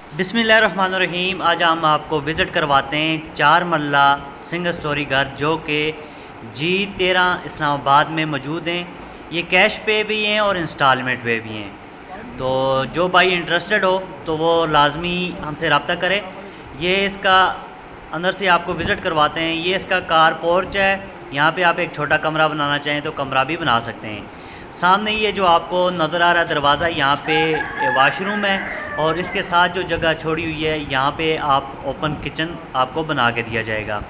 बिस्मिल्लाहिर्रहमानिर्रहीम। आज हम आपको विज़िट करवाते हैं 4 मरला सिंगल स्टोरी घर जो कि G13 इस्लामाबाद में मौजूद हैं। ये कैश पे भी हैं और इंस्टॉलमेंट पे भी हैं। तो जो भाई इंटरेस्टेड हो तो वो लाजमी हमसे रब्ता करें। ये इसका अंदर से आपको विज़िट करवाते हैं। ये इसका कार पोर्च है। यहाँ पे आप एक छोटा कमरा बनाना चाहें तो कमरा भी बना सकते हैं। सामने ये जो आपको नज़र आ रहा है दरवाज़ा, यहाँ पे वाशरूम है और इसके साथ जो जगह छोड़ी हुई है यहाँ पे आप ओपन किचन आपको बना के दिया जाएगा।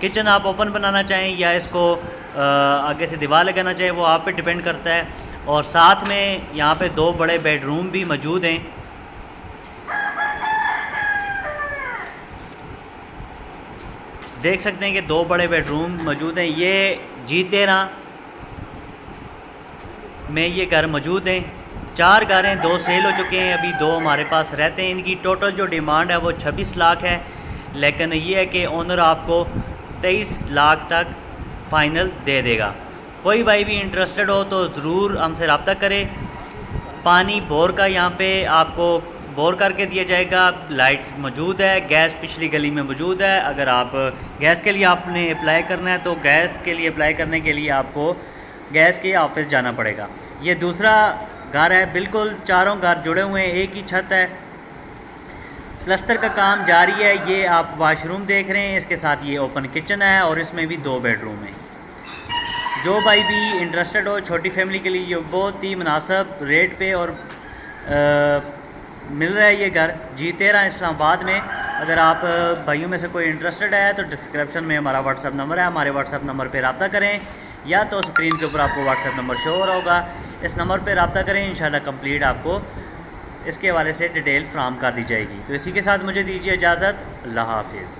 किचन आप ओपन बनाना चाहें या इसको आगे से दीवार लगाना चाहें वो आप पे डिपेंड करता है। और साथ में यहाँ पे 2 बड़े बेडरूम भी मौजूद हैं। देख सकते हैं कि 2 बड़े बेडरूम मौजूद हैं। ये G13 में ये घर मौजूद हैं। 4 घर हैं, 2 सेल हो चुके हैं, अभी 2 हमारे पास रहते हैं। इनकी टोटल जो डिमांड है वो 26 लाख है, लेकिन ये है कि ओनर आपको 23 लाख तक फ़ाइनल दे देगा। कोई भाई भी इंटरेस्टेड हो तो ज़रूर हमसे रब्ता करें। पानी बोर का यहाँ पे आपको बोर करके दिया जाएगा। लाइट मौजूद है, गैस पिछली गली में मौजूद है। अगर आप गैस के लिए आपने अप्लाई करना है तो गैस के लिए अप्लाई करने के लिए आपको गैस के ऑफिस जाना पड़ेगा। ये दूसरा घर है, बिल्कुल चारों घर जुड़े हुए हैं, एक ही छत है। प्लस्तर का काम जारी है। ये आप वाशरूम देख रहे हैं, इसके साथ ये ओपन किचन है और इसमें भी 2 बेडरूम हैं। जो भाई भी इंटरेस्टेड हो, छोटी फैमिली के लिए ये बहुत ही मुनासिब रेट पे और मिल रहा है ये घर G13 इस्लामाबाद में। अगर आप भाइयों में से कोई इंटरेस्टेड है तो डिस्क्रिप्शन में हमारा व्हाट्सअप नंबर है, हमारे व्हाट्सअप नंबर पर रब्ता करें या तो स्क्रीन के ऊपर आपको व्हाट्सअप नंबर शो हो रहा होगा। इस नंबर पर रब्ता करें, इंशाल्लाह कंप्लीट आपको इसके हवाले से डिटेल फ्राहम कर दी जाएगी। तो इसी के साथ मुझे दीजिए इजाज़त। अल्लाह हाफिज़।